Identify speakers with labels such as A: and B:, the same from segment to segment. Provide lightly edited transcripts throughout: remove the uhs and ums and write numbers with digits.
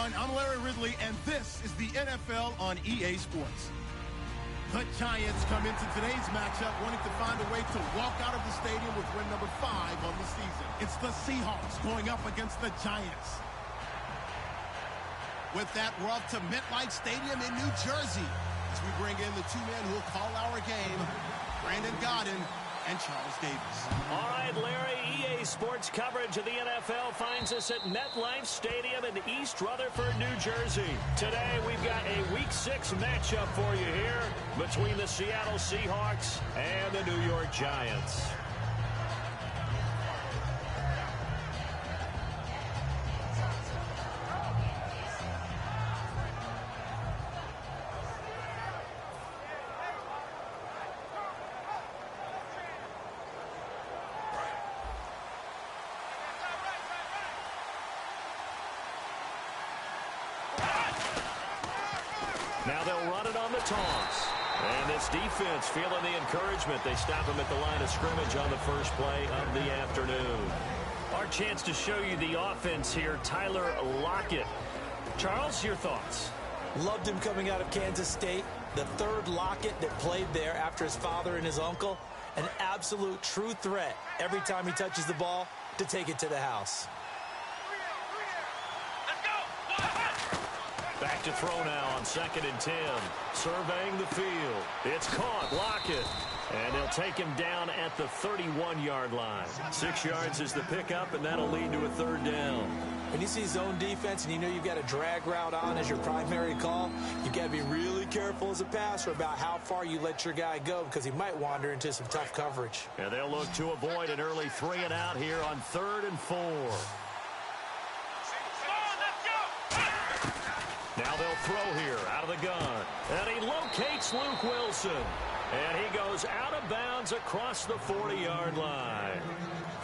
A: everyone. I'm Larry Ridley, and this is the NFL on EA Sports. The Giants come into today's matchup wanting to find a way to walk out of the stadium with win number 5 on the season. It's the Seahawks going up against the Giants. With that, we're off to MetLife Stadium in New Jersey as we bring in the two men who will call our game, Brandon Godden and Charles Davis.
B: All right, Larry, EA Sports coverage of the NFL finds us at MetLife Stadium in East Rutherford, New Jersey. Today, we've got a Week 6 matchup for you here between the Seattle Seahawks and the New York Giants. Now they'll run it on the toss. And this defense feeling the encouragement. They stop him at the line of scrimmage on the first play of the afternoon. Our chance to show you the offense here, Tyler Lockett. Charles, your thoughts?
C: Loved him coming out of Kansas State. The third Lockett that played there after his father and his uncle. An absolute true threat every time he touches the ball to take it to the house.
B: Back to throw now on 2nd and 10. Surveying the field. It's caught. Lockett. And they'll take him down at the 31-yard line. 6 yards is the pickup, and that'll lead to a 3rd down.
C: When you see zone defense and you know you've got a drag route on as your primary call, you've got to be really careful as a passer about how far you let your guy go because he might wander into some tough coverage.
B: And they'll look to avoid an early 3 and out here on 3rd and 4. Now they'll throw here out of the gun. And he locates Luke Wilson. And he goes out of bounds across the 40-yard line.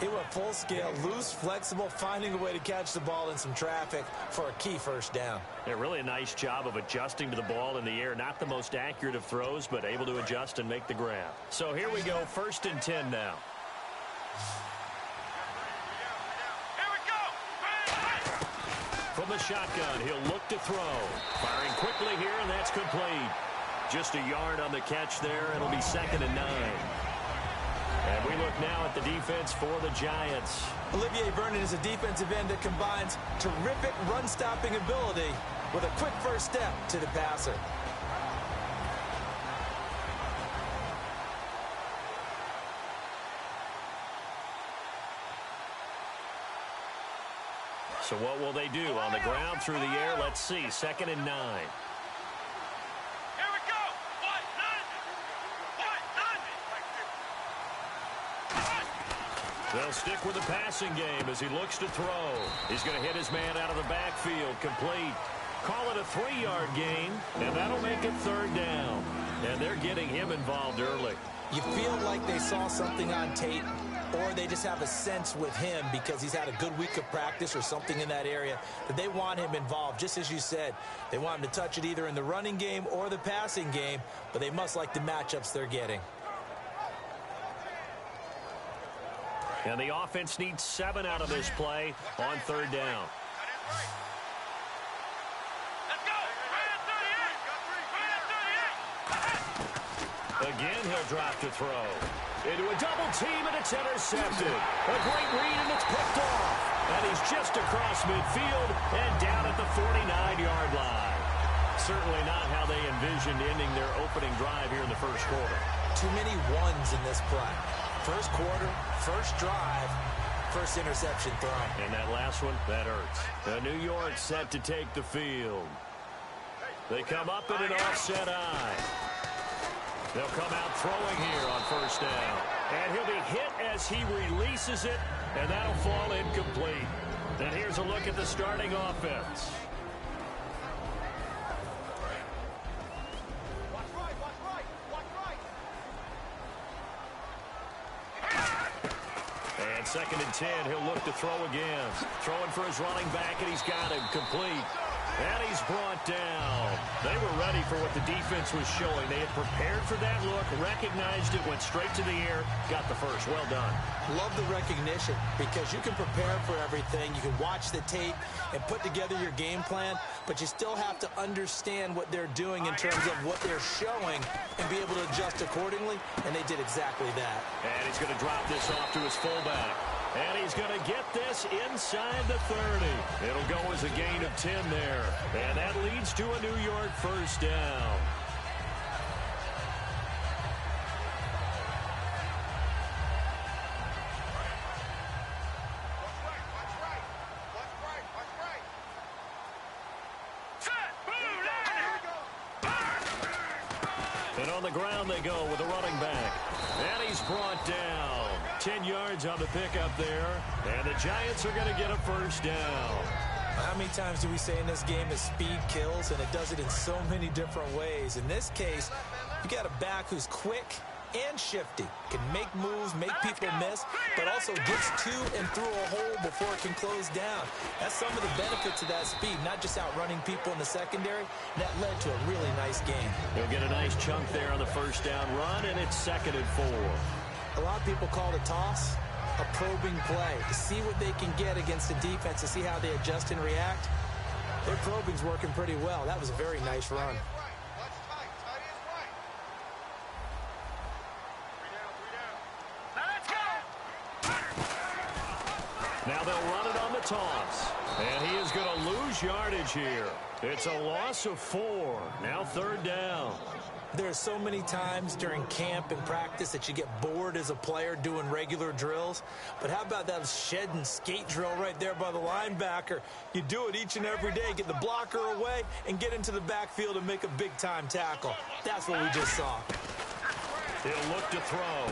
C: He went full scale, loose, flexible, finding a way to catch the ball in some traffic for a key 1st down.
B: Yeah, really a nice job of adjusting to the ball in the air. Not the most accurate of throws, but able to adjust and make the grab. So here we go, 1st and 10 now. From the shotgun, he'll look to throw. Firing quickly here, and that's complete. Just a yard on the catch there. It'll be 2nd and 9. And we look now at the defense for the Giants.
C: Olivier Vernon is a defensive end that combines terrific run-stopping ability with a quick first step to the passer.
B: So what will they do? On the ground, through the air, let's see. 2nd and 9.
D: Here we go.
B: They'll stick with the passing game as he looks to throw. He's going to hit his man out of the backfield. Complete. Call it a 3-yard gain, and that'll make it 3rd down. And they're getting him involved early.
C: You feel like they saw something on tape, or they just have a sense with him because he's had a good week of practice or something in that area that they want him involved. Just as you said, they want him to touch it either in the running game or the passing game, but they must like the matchups they're getting.
B: And the offense needs 7 out of this play on 3rd down. Again, he'll drop to throw. Into a double team, and it's intercepted. A great read, and it's picked off. And he's just across midfield and down at the 49-yard line. Certainly not how they envisioned ending their opening drive here in the 1st quarter.
C: Too many ones in this play. 1st quarter, 1st drive, 1st interception thrown.
B: And that last one, that hurts. New York set to take the field. They come up in an offset eye. They'll come out throwing here on 1st down. And he'll be hit as he releases it, and that'll fall incomplete. And here's a look at the starting offense. And 2nd and 10, he'll look to throw again. Throwing for his running back, and he's got him complete. And he's brought down. They were ready for what the defense was showing. They had prepared for that look, recognized it, went straight to the air, got the first. Well done.
C: Love the recognition because you can prepare for everything. You can watch the tape and put together your game plan, but you still have to understand what they're doing in terms of what they're showing and be able to adjust accordingly, and they did exactly that.
B: And he's going to drop this off to his fullback. And he's going to get this inside the 30. It'll go as a gain of 10 there. And that leads to a New York first down. And on the ground they go with a running back. And he's brought down. 10 yards on the pickup there. And the Giants are going to get a first down.
C: How many times do we say in this game that speed kills, and it does it in so many different ways? In this case, you got a back who's quick and shifty, can make moves, make people miss, but also gets to and through a hole before it can close down. That's some of the benefits of that speed, not just outrunning people in the secondary. That led to a really nice game.
B: He'll get a nice chunk there on the first down run, and it's 2nd and 4.
C: A lot of people call the toss a probing play to see what they can get against the defense, to see how they adjust and react. Their probing's working pretty well. That was a very nice run.
B: Now they'll run it on the toss. And he is going to lose yardage here. It's a loss of 4. Now 3rd down.
C: There's so many times during camp and practice that you get bored as a player doing regular drills. But how about that shed and skate drill right there by the linebacker? You do it each and every day. Get the blocker away and get into the backfield and make a big-time tackle. That's what we just saw.
B: He'll look to throw.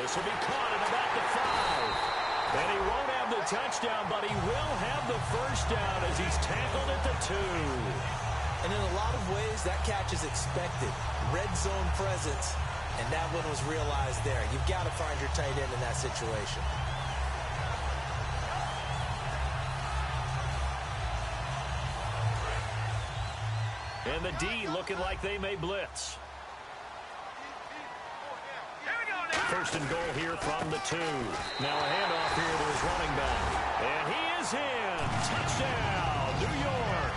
B: This will be caught at about the 5. And he won't have the touchdown, but he will have the first down as he's tackled at the 2.
C: And in a lot of ways, that catch is expected. Red zone presence, and that one was realized there. You've got to find your tight end in that situation.
B: And the D looking like they may blitz. 1st and goal here from the 2. Now a handoff here to his running back. And he is in. Touchdown, New York.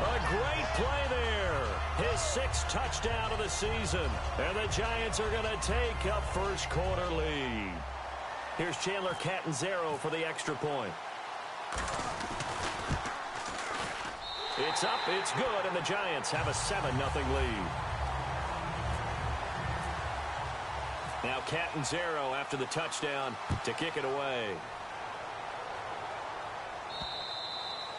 B: A great play there. His 6th touchdown of the season. And the Giants are going to take a first quarter lead. Here's Chandler Catanzaro for the extra point. It's up, it's good, and the Giants have a 7-0 lead. Now Catanzaro after the touchdown to kick it away.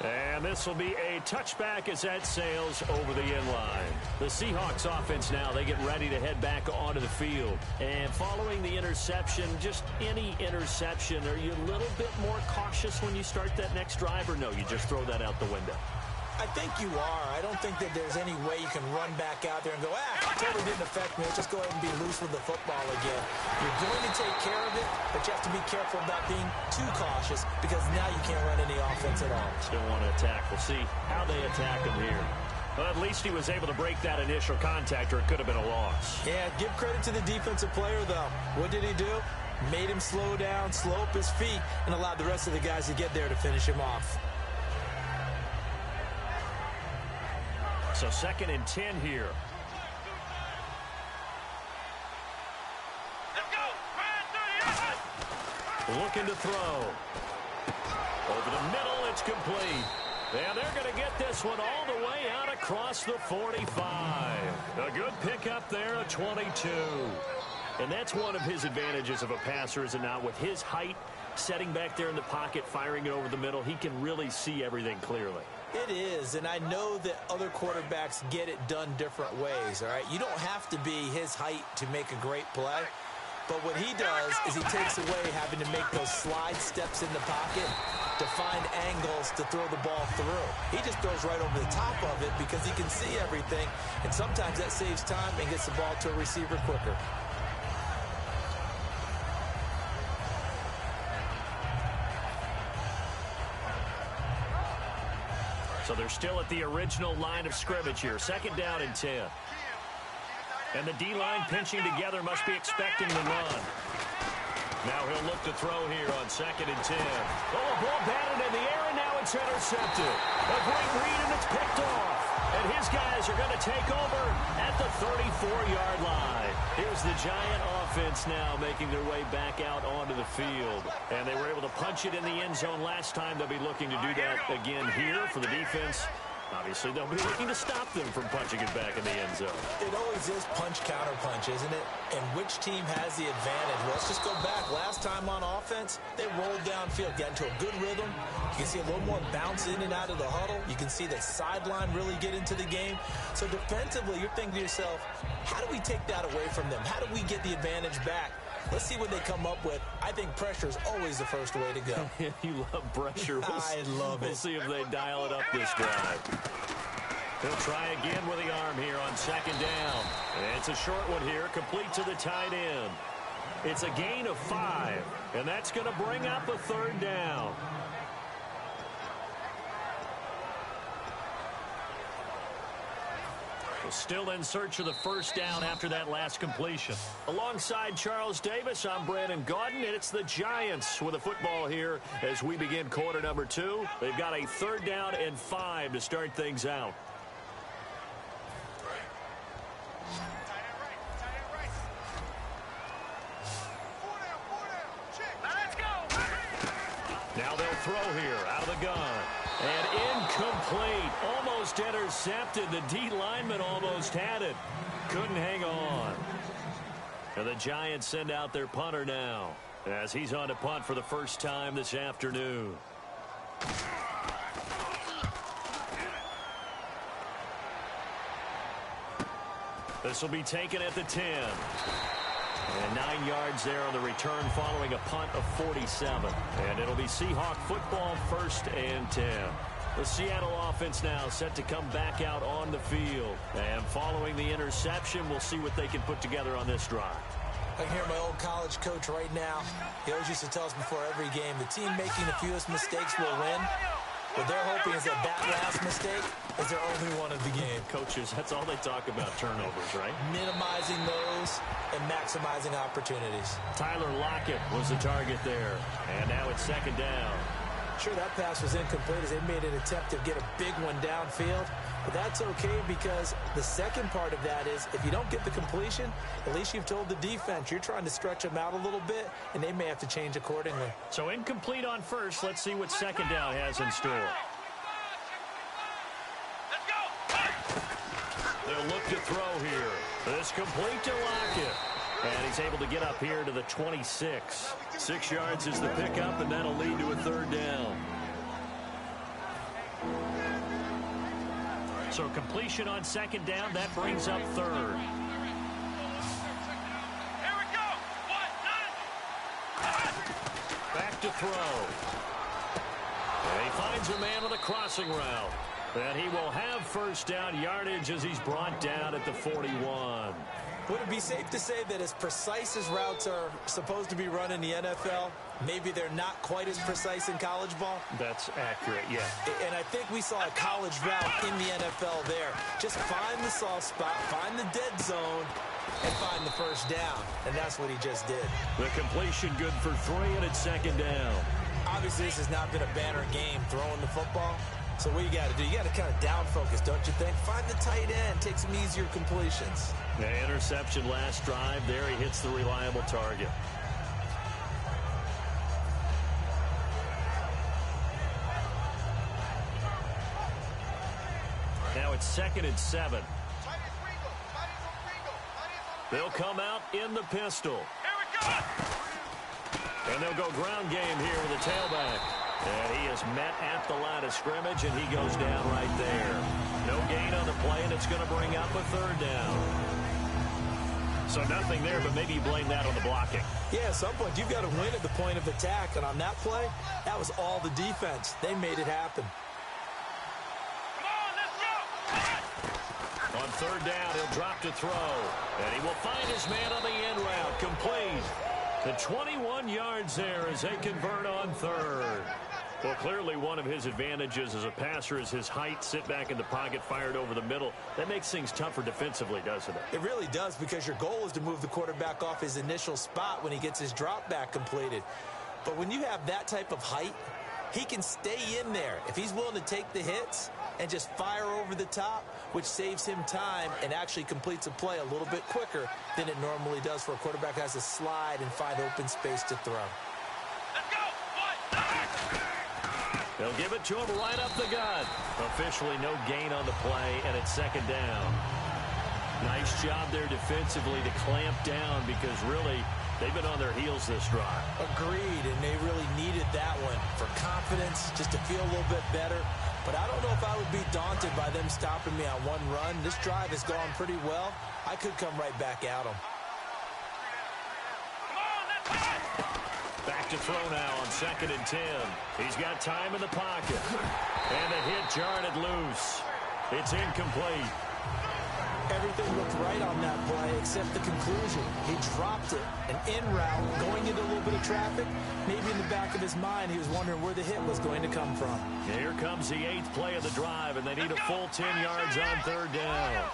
B: And this will be a touchback as that sails over the end line. The Seahawks offense now, they get ready to head back onto the field. And following the interception, just any interception, are you a little bit more cautious when you start that next drive, or no, you just throw that out the window?
C: I think you are. I don't think that there's any way you can run back out there and go, it totally didn't affect me. Let's just go ahead and be loose with the football again. You're going to take care of it, but you have to be careful about being too cautious because now you can't run any offense at all.
B: Still want to attack. We'll see how they attack him here. Well, at least he was able to break that initial contact, or it could have been a loss.
C: Yeah, give credit to the defensive player, though. What did he do? Made him slow down, slow up his feet, and allowed the rest of the guys to get there to finish him off.
B: So 2nd and 10 here. Looking to throw. Over the middle, it's complete. And they're going to get this one all the way out across the 45. A good pickup there, a 22. And that's one of his advantages of a passer, is it not? With his height, setting back there in the pocket, firing it over the middle, he can really see everything clearly.
C: It is, and I know that other quarterbacks get it done different ways, all right? You don't have to be his height to make a great play, but what he does is he takes away having to make those slide steps in the pocket to find angles to throw the ball through. He just throws right over the top of it because he can see everything, and sometimes that saves time and gets the ball to a receiver quicker.
B: So they're still at the original line of scrimmage here. 2nd down and 10. And the D-line pinching together, must be expecting the run. Now he'll look to throw here on 2nd and 10. Oh, a ball batted in the air, and now it's intercepted. A great read, and it's picked off. And his guys are going to take over at the 34-yard line. Here's the Giant offense now making their way back out onto the field. And they were able to punch it in the end zone last time. They'll be looking to do that again here for the defense. Obviously, they'll be looking to stop them from punching it back in the end zone.
C: It always is punch-counter-punch, isn't it? And which team has the advantage? Well, let's just go back. Last time on offense, they rolled downfield, got into a good rhythm. You can see a little more bounce in and out of the huddle. You can see that sideline really get into the game. So defensively, you're thinking to yourself, how do we take that away from them? How do we get the advantage back? Let's see what they come up with. I think pressure is always the first way to go.
B: You love pressure.
C: I love it.
B: We'll see if they dial it up this drive. He'll try again with the arm here on 2nd down. And it's a short one here, complete to the tight end. It's a gain of 5, and that's going to bring up a 3rd down. Still in search of the 1st down after that last completion. Alongside Charles Davis, I'm Brandon Gaudin, and it's the Giants with the football here as we begin quarter number 2. They've got a 3rd down and 5 to start things out. Now they'll throw here out of the gun. And incomplete. Almost intercepted. The D lineman almost had it. Couldn't hang on. And the Giants send out their punter now as he's on to punt for the first time this afternoon. This will be taken at the 10. And 9 yards there on the return following a punt of 47. And it'll be Seahawk football, 1st and 10. The Seattle offense now set to come back out on the field. And following the interception, we'll see what they can put together on this drive.
C: I can hear my old college coach right now. He always used to tell us before every game, the team making the fewest mistakes will win. What they're hoping is that last mistake is their only one of the game.
B: Coaches, that's all they talk about, turnovers, right?
C: Minimizing those and maximizing opportunities.
B: Tyler Lockett was the target there. And now it's 2nd down.
C: Sure, that pass was incomplete as they made an attempt to get a big one downfield. But that's okay because the second part of that is if you don't get the completion, at least you've told the defense you're trying to stretch them out a little bit, and they may have to change accordingly.
B: So incomplete on 1st. Let's see what 2nd down has in store. They'll look to throw here. This complete to Lockett. And he's able to get up here to the 26. 6 yards is the pickup, and that'll lead to a 3rd down. So completion on 2nd down, that brings up 3rd.
D: Here we go.
B: Back to throw. And he finds a man on a crossing route. And he will have 1st down yardage as he's brought down at the 41.
C: Would it be safe to say that as precise as routes are supposed to be run in the NFL, maybe they're not quite as precise in college ball?
B: That's accurate, yeah.
C: And I think we saw a college route in the NFL there. Just find the soft spot, find the dead zone, and find the 1st down. And that's what he just did.
B: The completion good for 3, and it's 2nd down.
C: Obviously, this has not been a banner game throwing the football. So what you got to do, you got to kind of down focus, don't you think? Find the tight end, take some easier completions.
B: The interception last drive. There he hits the reliable target. Now it's 2nd and 7. They'll come out in the pistol.
D: Here we go.
B: And they'll go ground game here with the tailback. And he is met at the line of scrimmage, and he goes down right there. No gain on the play, and it's going to bring up a 3rd down. So nothing there, but maybe you blame that on the blocking.
C: Yeah, at some point, you've got to win at the point of attack. And on that play, that was all the defense. They made it happen.
D: Come on, let's go.
B: On 3rd down, he'll drop to throw. And he will find his man on the end route. Complete. The 21 yards there as they convert on 3rd. Well, clearly one of his advantages as a passer is his height. Sit back in the pocket, fired over the middle. That makes things tougher defensively, doesn't it?
C: It really does, because your goal is to move the quarterback off his initial spot when he gets his drop back completed. But when you have that type of height, he can stay in there if he's willing to take the hits and just fire over the top, which saves him time and actually completes a play a little bit quicker than it normally does for a quarterback who has to slide and find open space to throw.
D: Let's go.
B: They'll give it to him right up the gut. Officially no gain on the play, and it's second down. Nice job there defensively to clamp down, because really they've been on their heels this drive.
C: Agreed, and they really needed that one for confidence, just to feel a little bit better. But I don't know if I would be daunted by them stopping me on one run. This drive has gone pretty well. I could come right back at them.
B: Back to throw now on 2nd and 10. He's got time in the pocket. And the hit jarred it loose. It's incomplete.
C: Everything looked right on that play except the conclusion. He dropped it. An in route, going into a little bit of traffic. Maybe in the back of his mind, he was wondering where the hit was going to come from.
B: Here comes the 8th play of the drive, and they need a full 10 yards on 3rd down.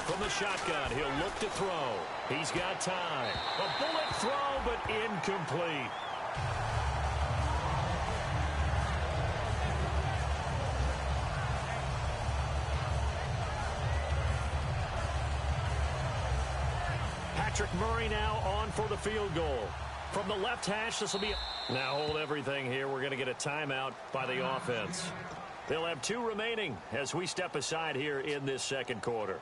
B: From the shotgun, he'll look to throw. He's got time. A bullet throw, but incomplete. Patrick Murray now on for the field goal. From the left hash, this will be... Now hold everything here. We're going to get a timeout by the offense. They'll have 2 remaining as we step aside here in this second quarter.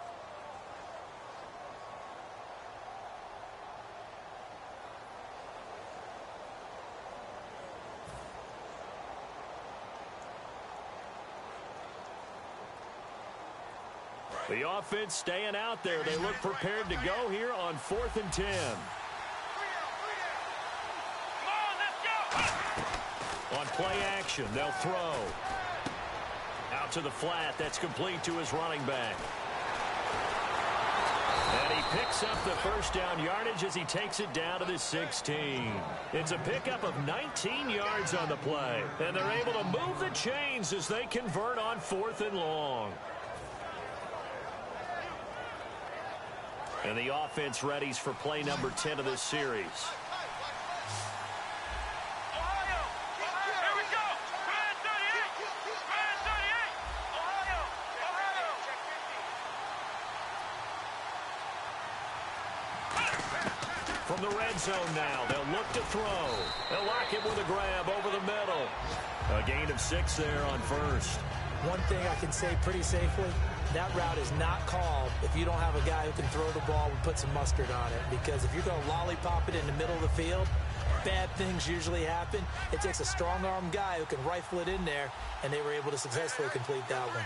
B: The offense staying out there. They look prepared to go here on 4th and 10. On play action, they'll throw. Out to the flat. That's complete to his running back. And he picks up the first down yardage as he takes it down to the 16. It's a pickup of 19 yards on the play. And they're able to move the chains as they convert on 4th and long. And the offense readies for play number 10 of this series. From the red zone now, they'll look to throw. They'll lock it with a grab over the middle. A gain of 6 there on 1st.
C: One thing I can say pretty safely, that route is not called if you don't have a guy who can throw the ball and put some mustard on it. Because if you're going to lollipop it in the middle of the field, bad things usually happen. It takes a strong-arm guy who can rifle it in there, and they were able to successfully complete that one.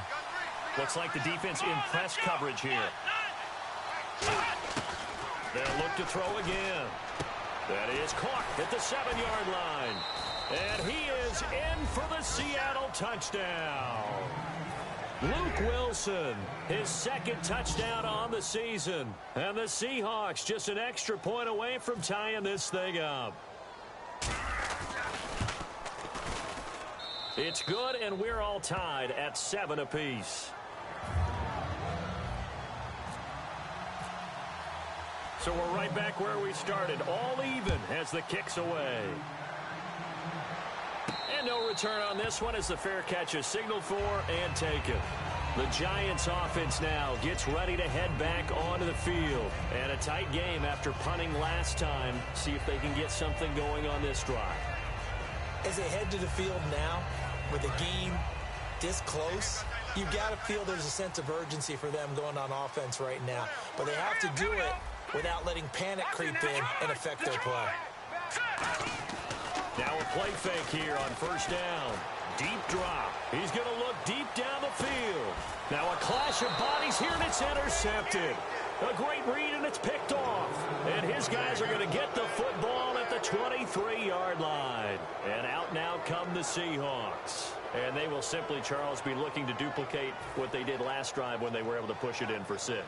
B: Looks like the defense in press coverage here. They'll look to throw again. That is caught at the 7-yard line. And he is in for the Seattle touchdown. Luke Wilson, his 2nd touchdown on the season. And the Seahawks just an extra point away from tying this thing up. It's good, and we're all tied at 7 apiece. So we're right back where we started, all even as the kick's away. And no return on this one as the fair catch is signaled for and taken. The Giants offense now gets ready to head back onto the field. And a tight game after punting last time. See if they can get something going on this drive.
C: As they head to the field now, with the game this close, you got to feel there's a sense of urgency for them going on offense right now. But they have to do it without letting panic creep in and affect their play.
B: Now a play fake here on 1st down. Deep drop. He's going to look deep down the field. Now a clash of bodies here, and it's intercepted. A great read, and it's picked off. And his guys are going to get the football at the 23-yard line. And out now come the Seahawks. And they will simply, Charles, be looking to duplicate what they did last drive when they were able to push it in for 6.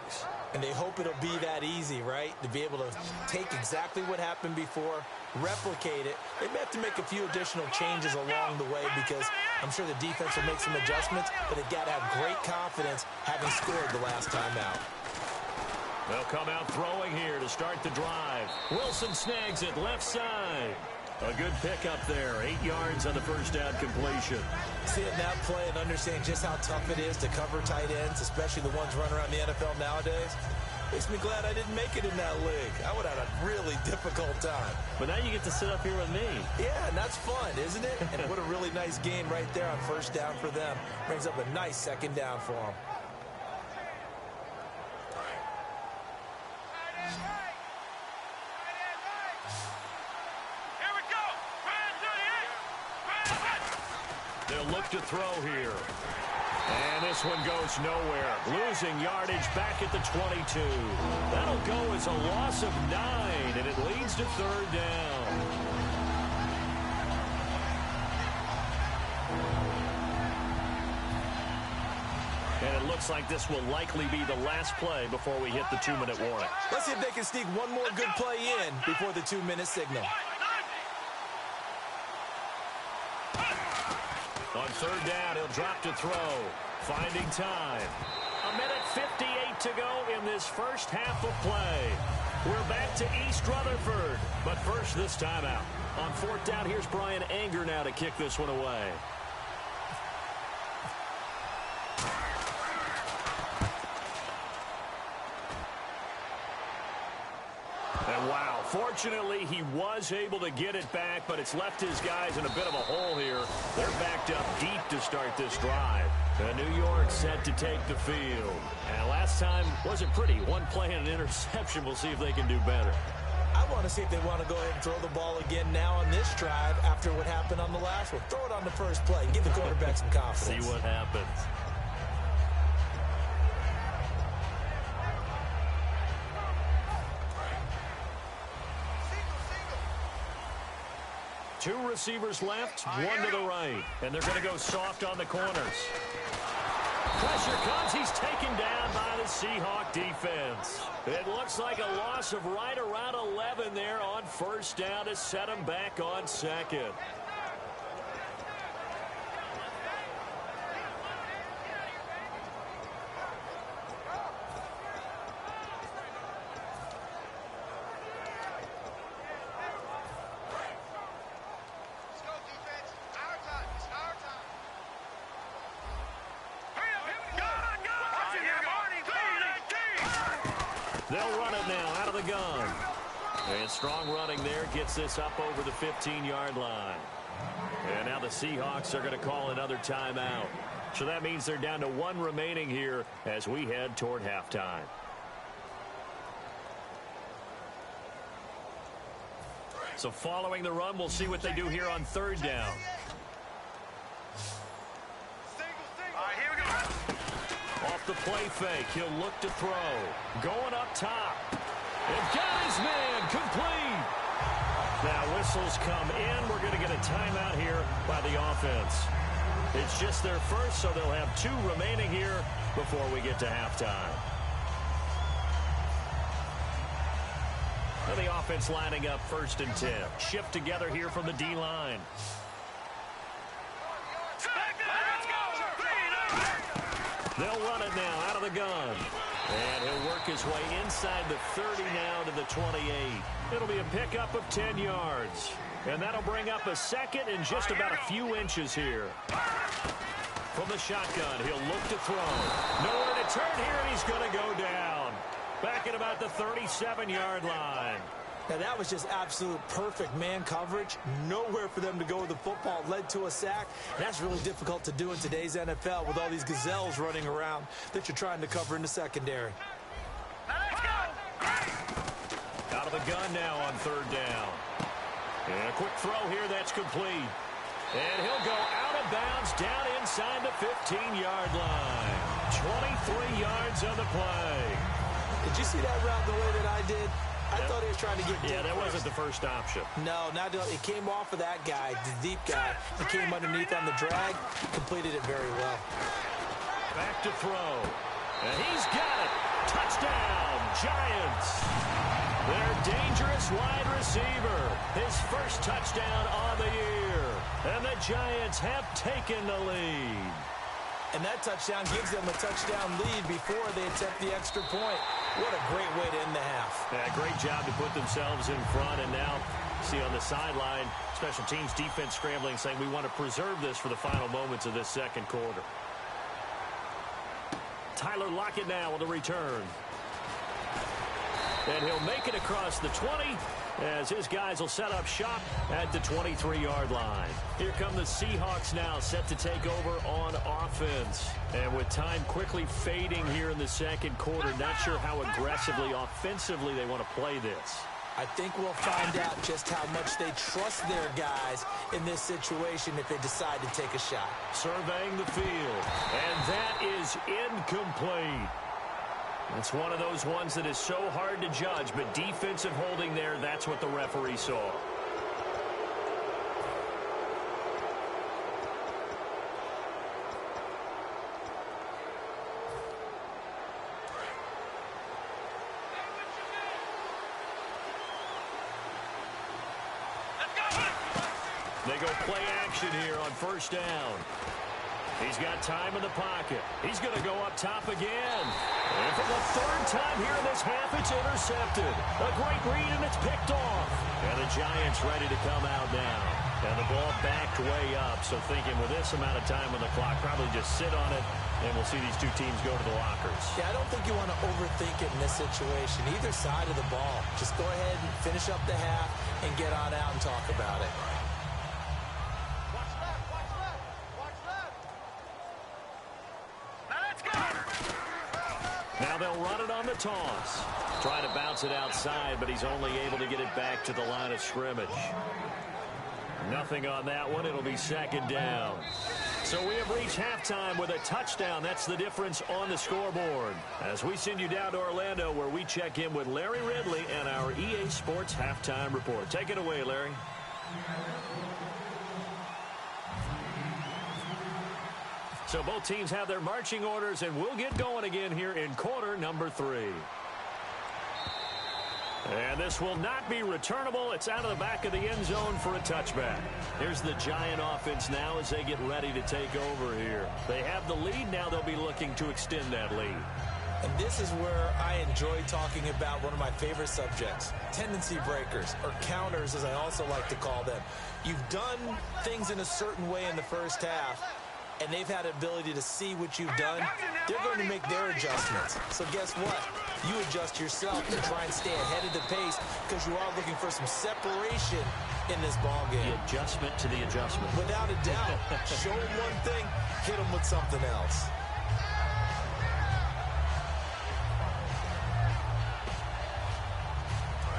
C: And they hope it'll be that easy, right? To be able to take exactly what happened before, replicate it. They may have to make a few additional changes along the way because I'm sure the defense will make some adjustments, but they've got to have great confidence having scored the last time out.
B: They'll come out throwing here to start the drive. Wilson snags it left side. A good pickup there. 8 yards on the first down completion.
C: Seeing that play and understanding just how tough it is to cover tight ends, especially the ones running around the NFL nowadays, makes me glad I didn't make it in that league. I would have had a really difficult time.
B: But now you get to sit up here with me.
C: Yeah, and that's fun, isn't it? And what a really nice game right there on first down for them. Brings up a nice second down for them.
B: They'll look to throw here. And this one goes nowhere. Losing yardage back at the 22. That'll go as a loss of 9, and it leads to third down. And it looks like this will likely be the last play before we hit the 2-minute warning.
C: Let's see if they can sneak one more good play in before the 2-minute signal.
B: On third down, he'll drop to throw. Finding time. 1:58 to go in this first half of play. We're back to East Rutherford. But first, this timeout. On fourth down, here's Brian Anger now to kick this one away. And wow, fortunately, he was able to get it back, but it's left his guys in a bit of a hole here. They're backed up deep to start this drive. New York set to take the field. And last time wasn't pretty. One play and an interception. We'll see if they can do better.
C: I want to see if they want to go ahead and throw the ball again now on this drive after what happened on the last one. Throw it on the first play. Give the quarterback some confidence.
B: See what happens. Two receivers left, one to the right. And they're going to go soft on the corners. Pressure comes. He's taken down by the Seahawk defense. It looks like a loss of right around 11 there on first down to set him back on second. They'll run it now out of the gun. And strong running there gets this up over the 15-yard line. And now the Seahawks are going to call another timeout. So that means they're down to 1 remaining here as we head toward halftime. So following the run, we'll see what they do here on third down. Off the play fake, he'll look to throw. Going up top. And got his man complete. Now whistles come in. We're going to get a timeout here by the offense. It's just their first, so they'll have 2 remaining here before we get to halftime. And the offense lining up 1st and 10. Shift together here from the D-line. They'll run it now out of the gun. And he'll work his way inside the 30 now to the 28. It'll be a pickup of 10 yards. And that'll bring up a second and just about a few inches here. From the shotgun, he'll look to throw. Nowhere to turn here, and he's going to go down. Back at about the 37-yard line.
C: Now, that was just absolute perfect man coverage. Nowhere for them to go with the football. Led to a sack. And that's really difficult to do in today's NFL with all these gazelles running around that you're trying to cover in the secondary.
B: Out of the gun now on third down. And a quick throw here that's complete. And he'll go out of bounds down inside the 15-yard line. 23 yards on the play.
C: Did you see that route the way that I did? I thought he was trying to get deep.
B: Yeah, that wasn't the first option.
C: No, it came off of that guy, the deep guy. He came underneath on the drag, completed it very well.
B: Back to throw. And he's got it. Touchdown, Giants. Their dangerous wide receiver. His first touchdown on the year. And the Giants have taken the lead.
C: And that touchdown gives them a touchdown lead before they attempt the extra point. What a great way to end the half.
B: Yeah, great job to put themselves in front. And now, see on the sideline, special teams defense scrambling, saying we want to preserve this for the final moments of this second quarter. Tyler Lockett now on the return. And he'll make it across the 20 as his guys will set up shop at the 23-yard line. Here come the Seahawks now, set to take over on offense. And with time quickly fading here in the second quarter, not sure how aggressively, offensively they want to play this.
C: I think we'll find out just how much they trust their guys in this situation if they decide to take a shot.
B: Surveying the field, and that is incomplete. It's one of those ones that is so hard to judge, but defensive holding there, that's what the referee saw. They go play action here on first down. He's got time in the pocket. He's going to go up top again. And for the third time here in this half, it's intercepted. A great read, and it's picked off. And the Giants ready to come out now. And the ball backed way up. So thinking with this amount of time on the clock, probably just sit on it, and we'll see these two teams go to the lockers.
C: Yeah, I don't think you want to overthink it in this situation. Either side of the ball. Just go ahead and finish up the half and get on out and talk about it.
B: Now they'll run it on the toss. Trying to bounce it outside, but he's only able to get it back to the line of scrimmage. Nothing on that one. It'll be second down. So we have reached halftime with a touchdown. That's the difference on the scoreboard. As we send you down to Orlando, where we check in with Larry Ridley and our EA Sports Halftime Report. Take it away, Larry. So both teams have their marching orders, and we'll get going again here in quarter number 3. And this will not be returnable. It's out of the back of the end zone for a touchback. Here's the Giant offense now as they get ready to take over here. They have the lead. Now they'll be looking to extend that lead.
C: And this is where I enjoy talking about one of my favorite subjects, tendency breakers, or counters, as I also like to call them. You've done things in a certain way in the first half, and they've had the ability to see what you've done. They're going to make their adjustments. So guess what? You adjust yourself to try and stay ahead of the pace because you are looking for some separation in this ball game.
B: The adjustment to the adjustment.
C: Without a doubt. Show them one thing, hit them with something else.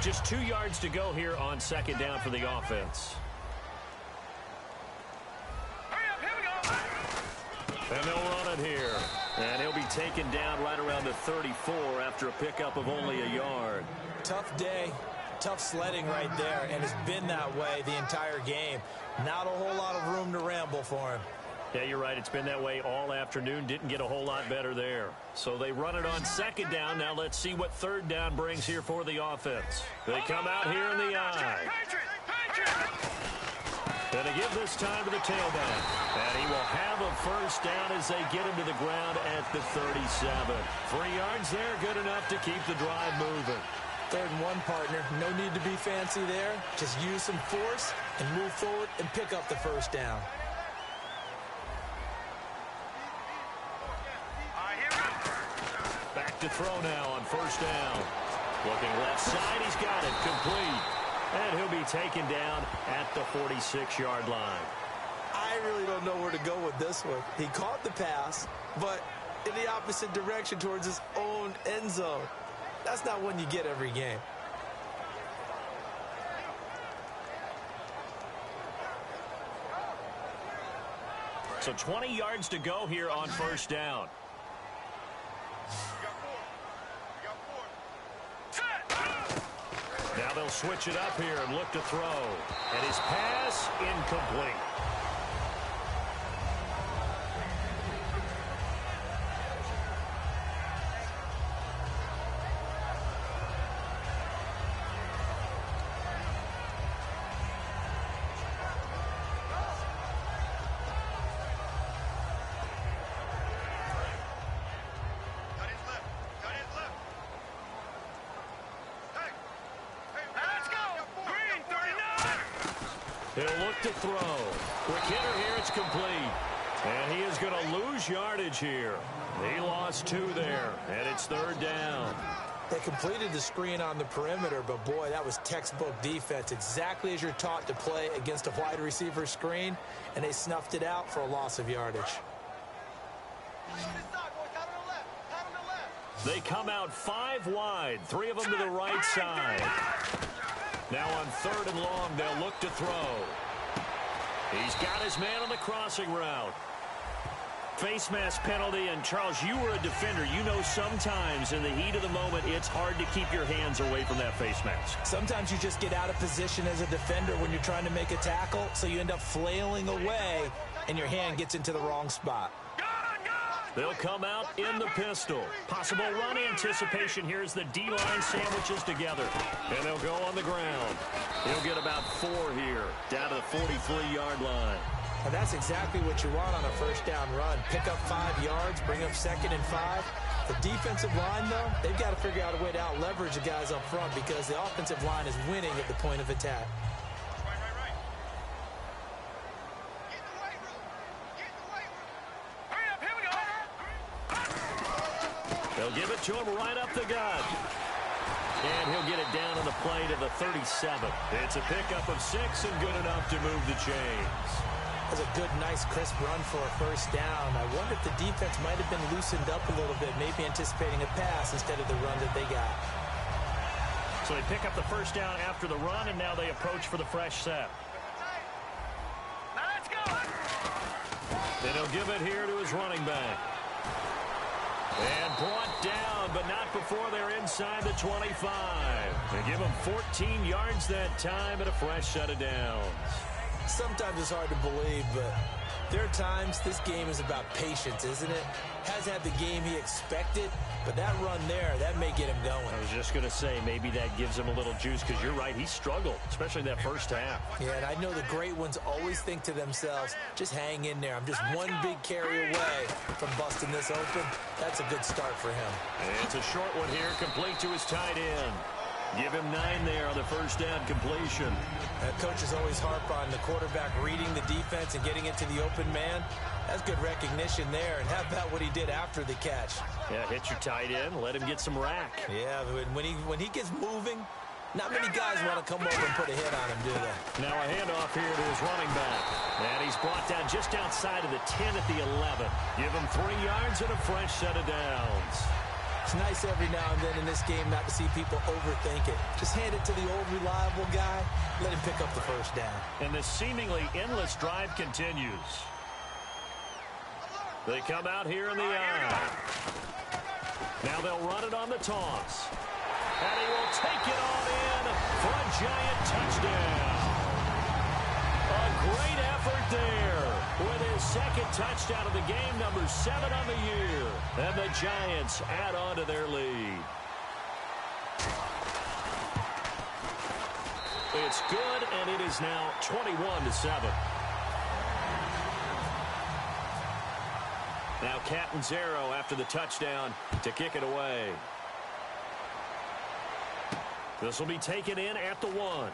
B: Just 2 yards to go here on second down for the offense. And they'll run it here. And he'll be taken down right around the 34 after a pickup of only a yard.
C: Tough day, tough sledding right there, and it's been that way the entire game. Not a whole lot of room to ramble for him.
B: Yeah, you're right. It's been that way all afternoon. Didn't get a whole lot better there. So they run it on second down. Now let's see what third down brings here for the offense. They come out here in the eye. And to give this time to the tailback. And he will have a first down as they get him to the ground at the 37. 3 yards there, good enough to keep the drive moving.
C: 3rd and 1, partner. No need to be fancy there. Just use some force and move forward and pick up the first down.
B: Back to throw now on first down. Looking left side, he's got it, complete. And he'll be taken down at the 46-yard line.
C: I really don't know where to go with this one. He caught the pass, but in the opposite direction towards his own end zone. That's not one you get every game.
B: So 20 yards to go here on first down. they'll switch it up here and look to throw. And his pass incomplete. He'll look to throw. Quick hitter here, it's complete. And he is going to lose yardage here. He lost 2 there, and it's 3rd down.
C: They completed the screen on the perimeter, but boy, that was textbook defense. Exactly as you're taught to play against a wide receiver screen, and they snuffed it out for a loss of yardage.
B: They come out 5 wide, 3 of them to the right side. Now on 3rd and long, they'll look to throw. He's got his man on the crossing route. Face mask penalty, and Charles, you were a defender. You know sometimes in the heat of the moment, it's hard to keep your hands away from that face mask.
C: Sometimes you just get out of position as a defender when you're trying to make a tackle, so you end up flailing away, and your hand gets into the wrong spot.
B: They'll come out in the pistol. Possible run anticipation here as the D-line sandwiches together. And they'll go on the ground. He'll get about 4 here, down to the 43-yard line.
C: And that's exactly what you want on a first down run. Pick up 5 yards, bring up 2nd and 5. The defensive line, though, they've got to figure out a way to out-leverage the guys up front because the offensive line is winning at the point of attack.
B: They'll give it to him right up the gut. And he'll get it down on the play to the 37. It's a pickup of 6 and good enough to move the chains.
C: That's a good, nice, crisp run for a first down. I wonder if the defense might have been loosened up a little bit, maybe anticipating a pass instead of the run that they got.
B: So they pick up the first down after the run, and now they approach for the fresh set.
D: Now let's go.
B: Then he'll give it here to his running back. And brought down, but not before they're inside the 25. They give him 14 yards that time and a fresh set of downs.
C: Sometimes it's hard to believe, but there are times this game is about patience, isn't it? Hasn't had the game he expected, but that run there, that may get him going.
B: I was just going to say, maybe that gives him a little juice, because you're right, he struggled, especially that first half.
C: Yeah, and I know the great ones always think to themselves, just hang in there. I'm just one big carry away from busting this open. That's a good start for him.
B: And it's a short one here, complete to his tight end. Give him 9 there on the first down completion.
C: Coaches always harp on the quarterback reading the defense and getting it to the open man. That's good recognition there. And how about what he did after the catch?
B: Yeah, hit your tight end, let him get some rack.
C: Yeah, when he gets moving, not many guys want to come over and put a hit on him, do they?
B: Now a handoff here to his running back. And he's brought down just outside of the 10 at the 11. Give him 3 yards and a fresh set of downs.
C: It's nice every now and then in this game not to see people overthink it. Just hand it to the old reliable guy, let him pick up the first down.
B: And the seemingly endless drive continues. They come out here in the eye. Now they'll run it on the toss. And he will take it on in for a giant touchdown. A great effort there with his 2nd touchdown of the game, number 7 on the year. And the Giants add on to their lead. It's good, and it is now 21-7. Now Catanzaro after the touchdown to kick it away. This will be taken in at the 1.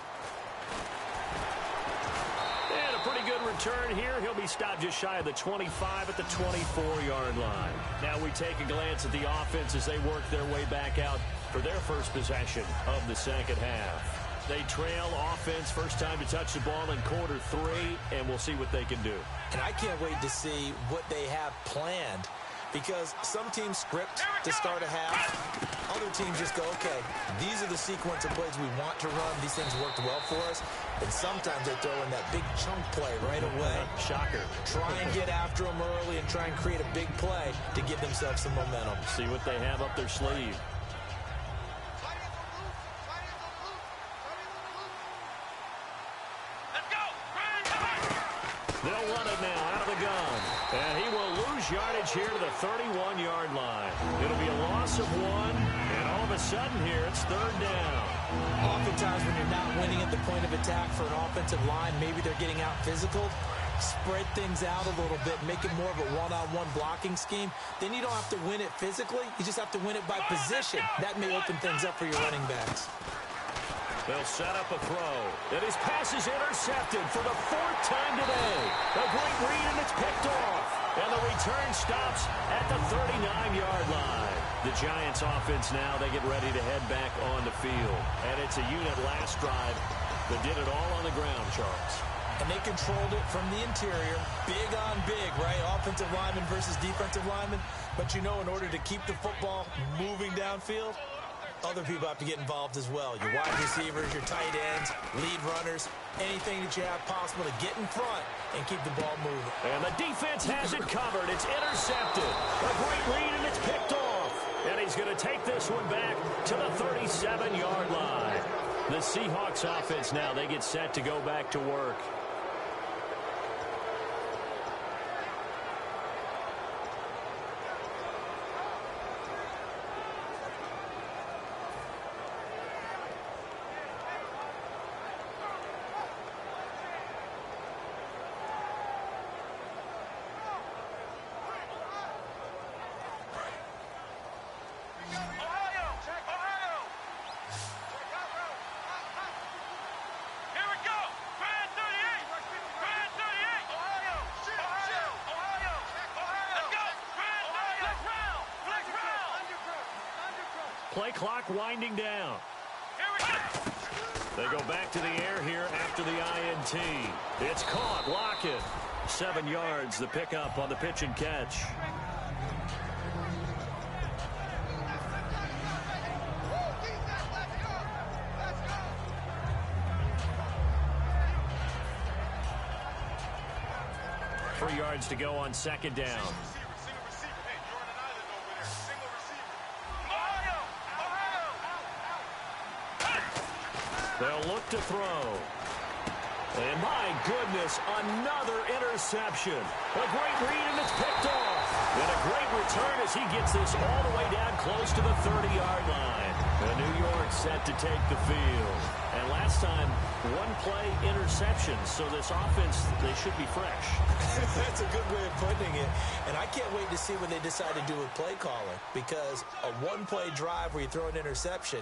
B: And a pretty good return here. He'll be stopped just shy of the 25 at the 24-yard line. Now we take a glance at the offense as they work their way back out for their first possession of the second half. They trail offense, first time to touch the ball in quarter 3, and we'll see what they can do.
C: And I can't wait to see what they have planned, because some teams script to start a half. Other teams just go, okay, these are the sequence of plays we want to run. These things worked well for us. And sometimes they throw in that big chunk play right away.
B: Shocker.
C: Try and get after them early and try and create a big play to give themselves some momentum.
B: See what they have up their sleeve. yardage here to the 31-yard line. It'll be a loss of 1, and all of a sudden here, it's third down.
C: Oftentimes when you're not winning at the point of attack for an offensive line, maybe they're getting out physical, spread things out a little bit, make it more of a one-on-one blocking scheme. Then you don't have to win it physically. You just have to win it by position. That may open things up for your running backs.
B: They'll set up a throw. And his pass is intercepted for the 4th time today. A great read, and it's picked off. And the return stops at the 39-yard line. The Giants offense now, they get ready to head back on the field. And it's a unit last drive that did it all on the ground, Charles.
C: And they controlled it from the interior. Big on big, right? Offensive lineman versus defensive lineman. But you know, in order to keep the football moving downfield, other people have to get involved as well. Your wide receivers, your tight ends, lead runners, anything that you have possible to get in front and keep the ball moving.
B: And the defense has it covered. It's intercepted. A great read, and it's picked off. And he's going to take this one back to the 37-yard line. The Seahawks offense now, they get set to go back to work. Play clock winding down. They go back to the air here after the INT. It's caught. Lockett. 7 yards, the pickup on the pitch and catch. Three yards to go on second down. They'll look to throw. And my goodness, another interception. A great read, and it's picked off. And a great return as he gets this all the way down close to the 30-yard line. And New York set to take the field. And last time, one-play interception. So this offense, they should be fresh.
C: That's a good way of putting it. And I can't wait to see what they decide to do with play calling. Because a one-play drive where you throw an interception,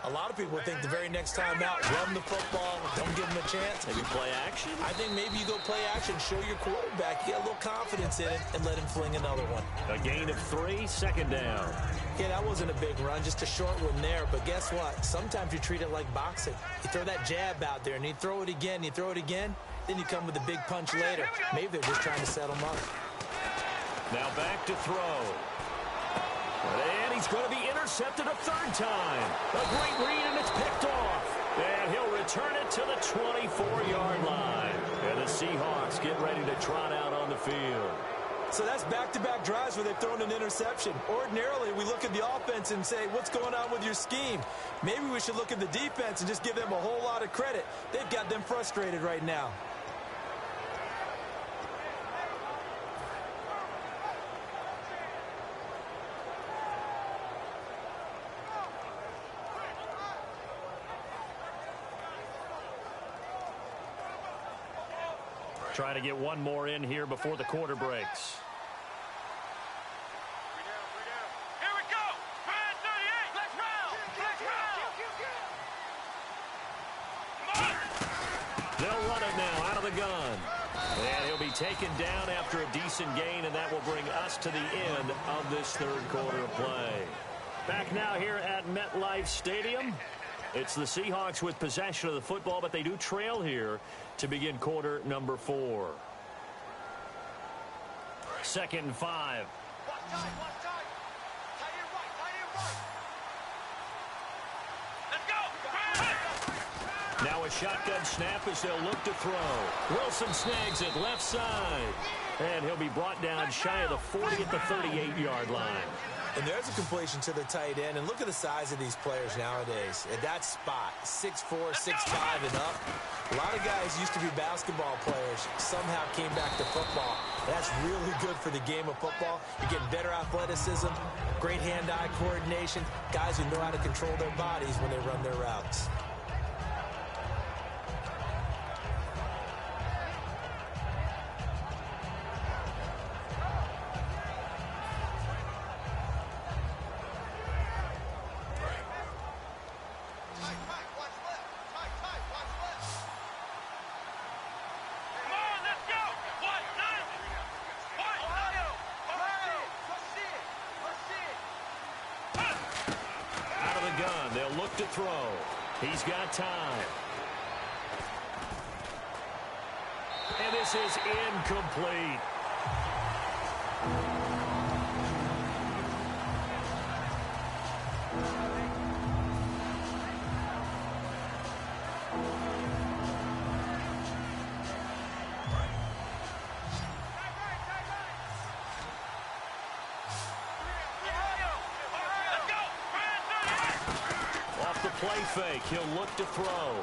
C: a lot of people think the very next time out, run the football, don't give them a chance.
B: Maybe play action?
C: I think maybe you go play action, show your quarterback, you get a little confidence in it, and let him fling another one.
B: A gain of 3, second down.
C: Yeah, that wasn't a big run, just a short one there. But guess what? Sometimes you treat it like boxing. You throw that jab out there, and you throw it again, then you come with a big punch later. Maybe they're just trying to set him up.
B: Now back to throw. And he's going to be intercepted a third time. A great read, and it's picked off. And he'll return it to the 24-yard line. And the Seahawks get ready to trot out on the field.
C: So that's back-to-back drives where they've thrown an interception. Ordinarily, we look at the offense and say, what's going on with your scheme? Maybe we should look at the defense and just give them a whole lot of credit. They've got them frustrated right now.
B: Try to get one more in here before the quarter breaks.
D: Here we go. Man 38. Let's round.
B: They'll run it now out of the gun. And he'll be taken down after a decent gain, and that will bring us to the end of this third quarter of play. Back now here at MetLife Stadium. It's the Seahawks with possession of the football, but they do trail here to begin quarter number 4. 2nd and 5.
D: Let's go.
B: Now a shotgun snap as they'll look to throw. Wilson snags it left side. And he'll be brought down shy of the 40 at the 38-yard line.
C: And there's a completion to the tight end. And look at the size of these players nowadays. At that spot, 6'4", 6'5", and up. A lot of guys used to be basketball players, somehow came back to football. That's really good for the game of football. You're getting better athleticism, great hand-eye coordination, guys who know how to control their bodies when they run their routes.
B: They'll look to throw. He's got time. And this is incomplete. Play fake. He'll look to throw.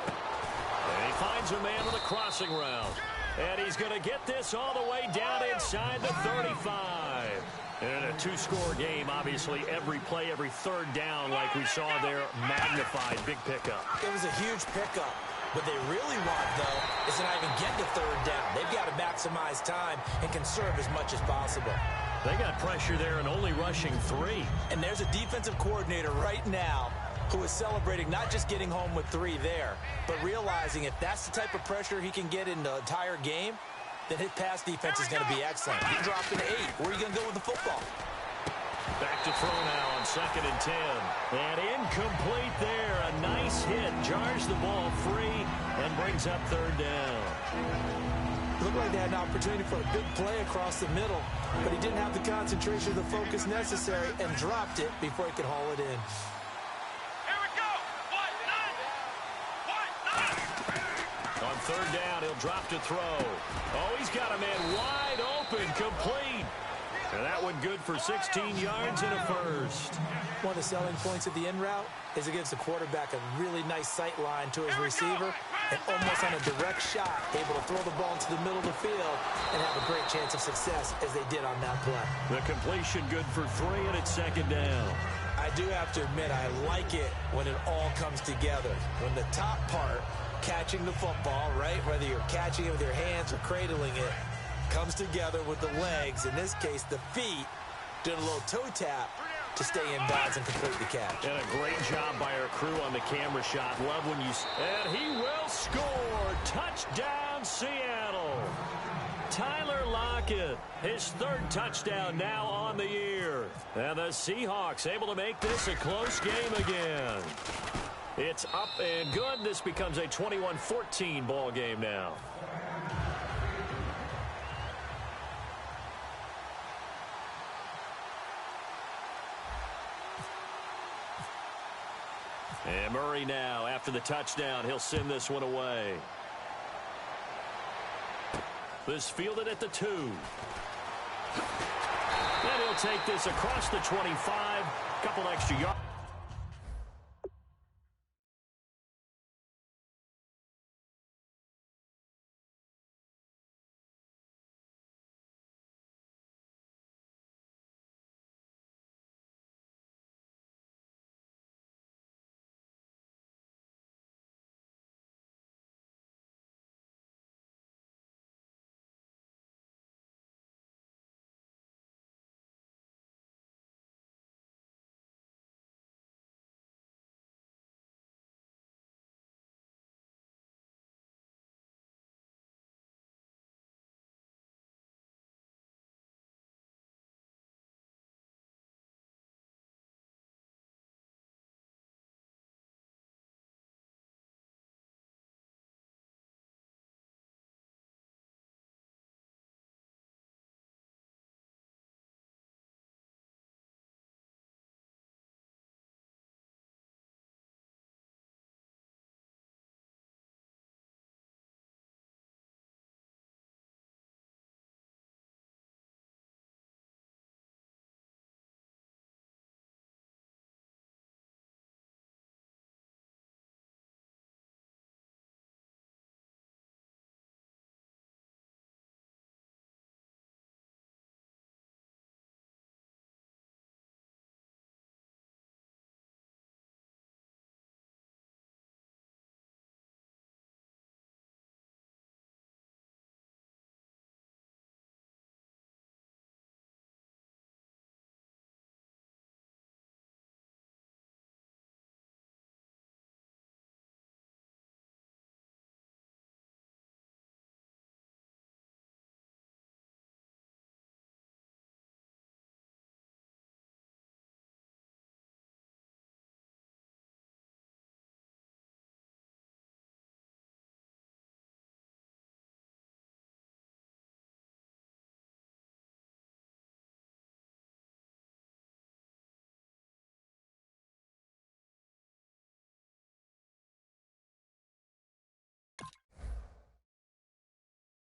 B: And he finds a man on the crossing route. And he's going to get this all the way down inside the 35. And in a two-score game, obviously, every play, every third down, like we saw there, magnified. Big pickup.
C: It was a huge pickup. What they really want, though, is to not even get to third down. They've got to maximize time and conserve as much as possible.
B: They got pressure there and only rushing 3.
C: And there's a defensive coordinator right now who is celebrating not just getting home with 3 there, but realizing if that's the type of pressure he can get in the entire game, then his pass defense is going to be excellent. He dropped an 8. Where are you going to go with the football?
B: Back to throw now on 2nd and 10. And incomplete there. A nice hit. Jars the ball free and brings up 3rd down.
C: It looked like they had an opportunity for a big play across the middle, but he didn't have the concentration or the focus necessary and dropped it before he could haul it in.
B: On 3rd down, he'll drop to throw. Oh, he's got a man wide open, complete. And that one good for 16 yards and a first.
C: One of the selling points of the in route is it gives the quarterback a really nice sight line to his receiver and almost on a direct shot, able to throw the ball into the middle of the field and have a great chance of success as they did on that play.
B: The completion good for 3, and it's 2nd down.
C: I do have to admit, I like it when it all comes together. When the top part, catching the football, right, whether you're catching it with your hands or cradling it, comes together with the legs, in this case the feet, doing a little toe tap to stay in bounds and complete the catch.
B: And a great job by our crew on the camera shot. Love when you... And he will score. Touchdown, Seattle. Tyler Lockett, his 3rd touchdown now on the year. And the Seahawks able to make this a close game again. It's up and good. This becomes a 21-14 ball game now. And Murray now, after the touchdown, he'll send this one away. This fielded at the 2. And he'll take this across the 25. Couple extra yards.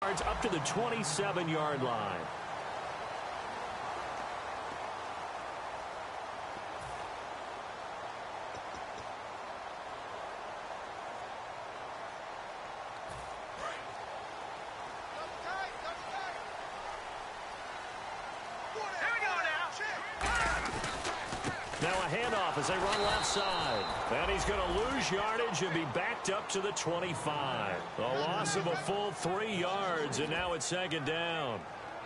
B: Up to the 27-yard line. Now a handoff as they run left side. And he's going to lose yardage and be backed up to the 25. A loss of a full 3 yards, and now it's second down.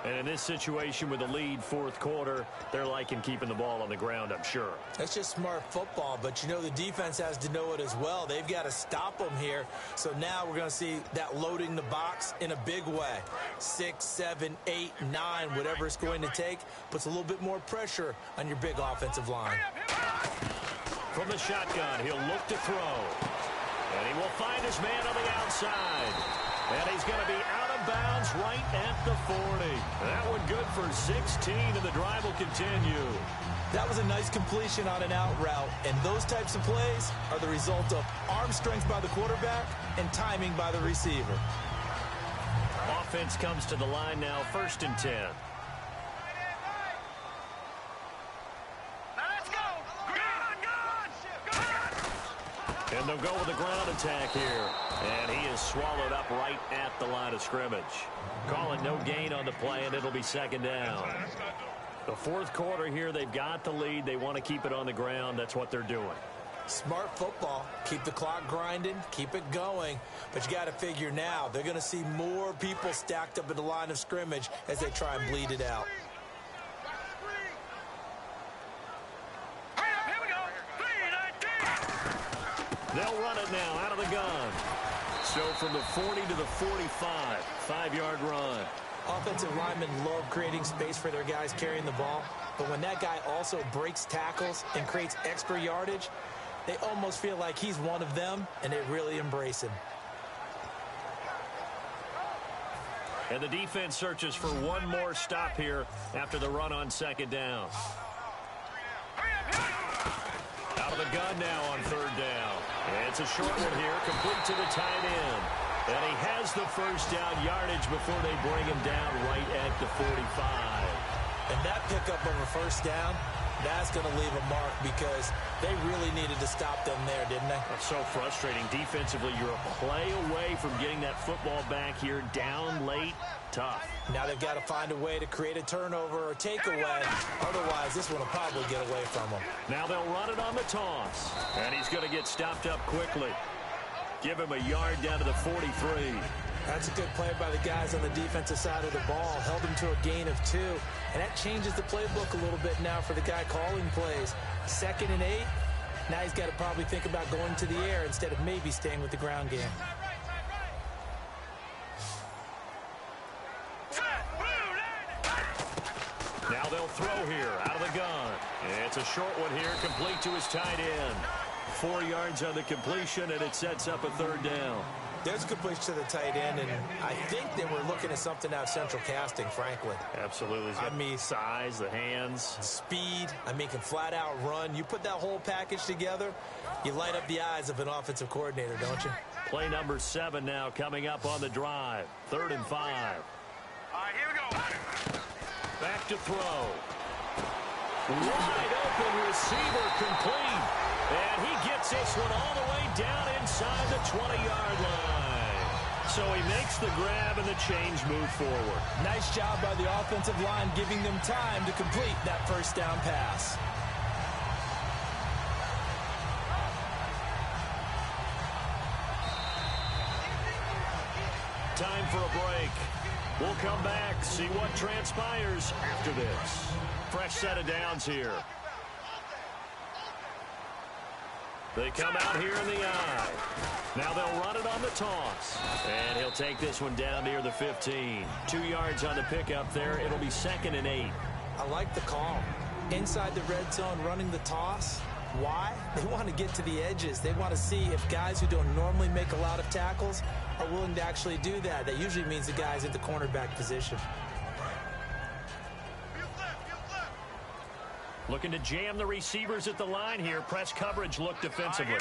B: And in this situation with the lead fourth quarter, they're liking keeping the ball on the ground, I'm sure.
C: That's just smart football, but you know the defense has to know it as well. They've got to stop them here. So now we're going to see that loading the box in a big way. 6, 7, 8, 9, whatever it's going to take, puts a little bit more pressure on your big offensive line.
B: From the shotgun, he'll look to throw. And he will find his man on the outside. And he's going to be out of bounds right at the 40. That one good for 16, and the drive will continue.
C: That was a nice completion on an out route, and those types of plays are the result of arm strength by the quarterback and timing by the receiver.
B: Offense comes to the line now, 1st and 10. And they'll go with a ground attack here. And he is swallowed up right at the line of scrimmage. Call it no gain on the play, and it'll be second down. The fourth quarter here, they've got the lead. They want to keep it on the ground. That's what they're doing.
C: Smart football. Keep the clock grinding. Keep it going. But you got to figure now, they're going to see more people stacked up at the line of scrimmage as they try and bleed it out.
B: They'll run it now out of the gun. So from the 40 to the 45, 5-yard run.
C: Offensive linemen love creating space for their guys carrying the ball. But when that guy also breaks tackles and creates extra yardage, they almost feel like he's one of them, and they really embrace him.
B: And the defense searches for one more stop here after the run on second down. Out of the gun now on third down. And it's a short one here, complete to the tight end. And he has the first down yardage before they bring him down right at the 45.
C: And that pickup of a first down, that's going to leave a mark because they really needed to stop them there, didn't they?
B: That's so frustrating. Defensively, you're a play away from getting that football back here, down late. Tough.
C: Now they've got to find a way to create a turnover or takeaway. Otherwise, this one will probably get away from them.
B: Now they'll run it on the toss. And he's going to get stopped up quickly. Give him a yard down to the 43.
C: That's a good play by the guys on the defensive side of the ball. Held him to a gain of 2. And that changes the playbook a little bit now for the guy calling plays. 2nd and 8. Now he's got to probably think about going to the air instead of maybe staying with the ground game.
B: Now they'll throw here out of the gun. It's a short one here, complete to his tight end. 4 yards on the completion, and it sets up a third down.
C: There's a good push to the tight end, and I think they were looking at something out of central casting, frankly.
B: Absolutely. I mean, size, the hands.
C: Speed. I mean, can flat out run. You put that whole package together, you light up the eyes of an offensive coordinator, don't you?
B: Play number 7 now coming up on the drive. 3rd and 5.
D: All right, here we go.
B: Back to throw. Wide open receiver complete. And he gets this one all the way down inside the 20-yard line. So he makes the grab and the change move forward.
C: Nice job by the offensive line giving them time to complete that first down pass.
B: Time for a break. We'll come back, see what transpires after this. Fresh set of downs here. They come out here in the eye. Now they'll run it on the toss. And he'll take this one down near the 15. 2 yards on the pickup there. It'll be 2nd and 8.
C: I like the call. Inside the red zone running the toss. Why? They want to get to the edges. They want to see if guys who don't normally make a lot of tackles are willing to actually do that. That usually means the guys at the cornerback position.
B: Looking to jam the receivers at the line here. Press coverage look defensively.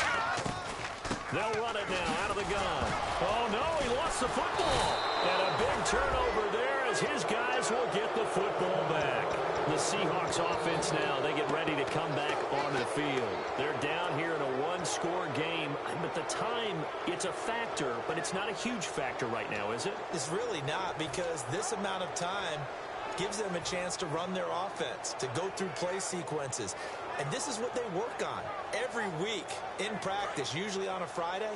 B: They'll run it now out of the gun. Oh, no, he lost the football. And a big turnover there as his guys will get the football back. The Seahawks offense now, they get ready to come back onto the field. They're down here in a one-score game. At the time, it's a factor, but it's not a huge factor right now, is it?
C: It's really not, because this amount of time gives them a chance to run their offense, to go through play sequences. And this is what they work on every week in practice, usually on a Friday.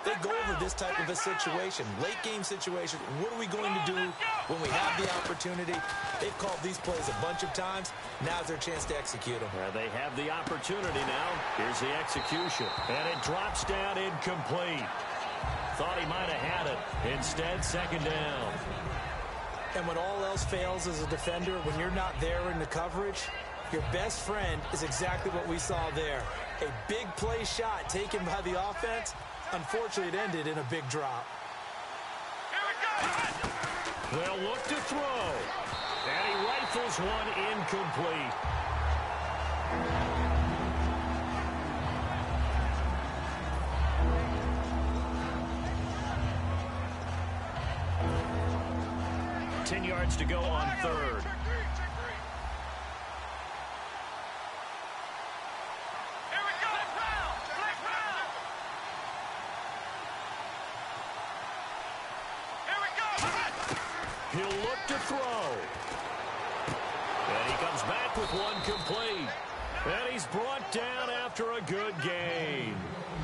C: They go over this type of a situation, late game situation. What are we going to do when we have the opportunity? They've called these plays a bunch of times. Now's their chance to execute them.
B: They have the opportunity now. Here's the execution. And it drops down incomplete. Thought he might have had it. Instead, second down.
C: And when all else fails as a defender, when you're not there in the coverage, your best friend is exactly what we saw there. A big play shot taken by the offense. Unfortunately, it ended in a big drop.
B: They'll look to throw. And he rifles one incomplete. Ten yards to go on third. He'll look to throw. And he comes back with one complete. And he's brought down after a good gain.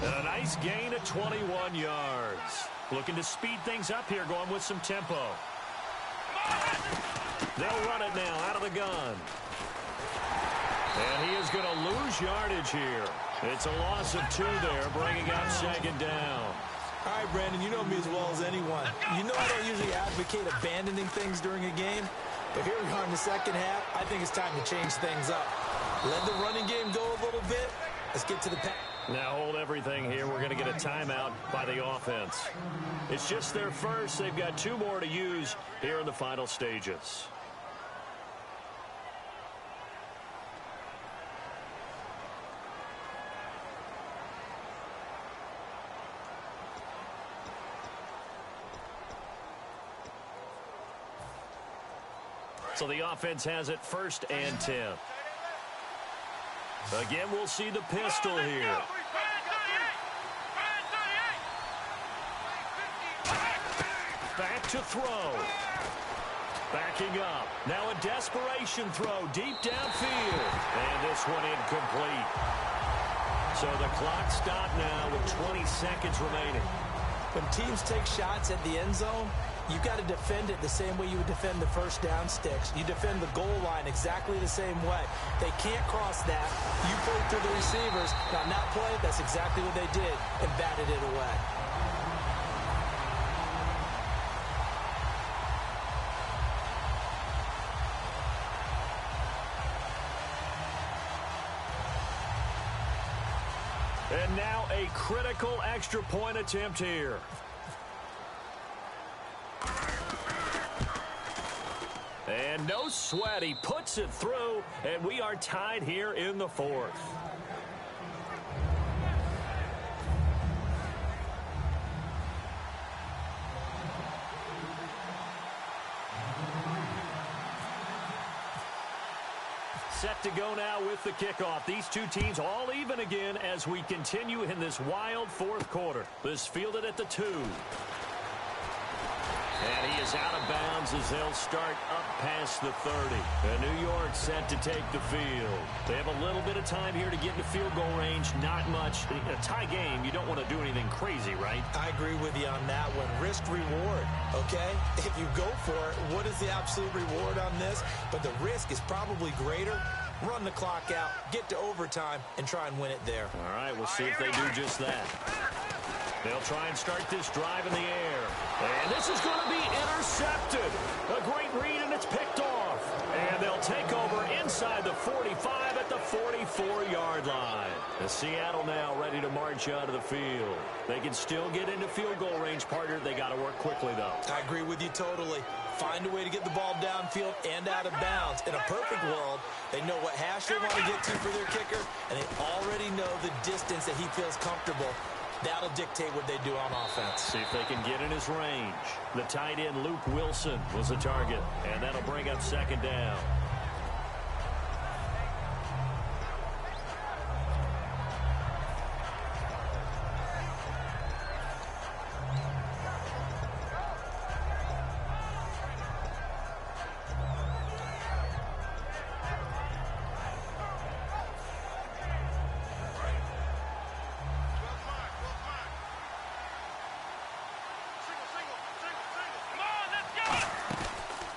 B: And a nice gain of 21 yards. Looking to speed things up here, going with some tempo. They'll run it now out of the gun. And he is going to lose yardage here. It's a loss of 2 there, bringing up second down.
C: All right, Brandon, you know me as well as anyone. You know I don't usually advocate abandoning things during a game, but here we are in the second half. I think it's time to change things up. Let the running game go a little bit. Let's get to the pass.
B: Now hold everything here. We're going to get a timeout by the offense. It's just their first. They've got 2 more to use here in the final stages. So the offense has it 1st and 10. Again, we'll see the pistol here. Back to throw. Backing up. Now a desperation throw deep downfield. And this one incomplete. So the clock stopped now with 20 seconds remaining.
C: When teams take shots at the end zone, you've got to defend it the same way you would defend the first down sticks. You defend the goal line exactly the same way. They can't cross that. You play through the receivers. Now, not play, that's exactly what they did, and batted it away.
B: And now a critical extra point attempt here. And no sweat, he puts it through, and we are tied here in the 4th. Set to go now with the kickoff. These 2 teams all even again as we continue in this wild 4th quarter. This fielded at the 2. And he is out of bounds as they'll start up past the 30. And New York set to take the field. They have a little bit of time here to get into field goal range. Not much. In a tie game, you don't want to do anything crazy, right?
C: I agree with you on that one. Risk reward, okay? If you go for it, what is the absolute reward on this? But the risk is probably greater. Run the clock out, get to overtime, and try and win it there.
B: All right, we'll see if they do just that. They'll try and start this drive in the air. And this is going to be intercepted. A great read, and it's picked off. And they'll take over inside the 45 at the 44-yard line. The Seattle now ready to march out of the field. They can still get into field goal range, partner. They got to work quickly, though. I
C: agree with you totally. Find a way to get the ball downfield and out of bounds. In a perfect world, they know what hash they want to get to for their kicker, and they already know the distance that he feels comfortable. That'll dictate what they do on offense.
B: See if they can get in his range. The tight end, Luke Wilson, was the target, and that'll bring up second down.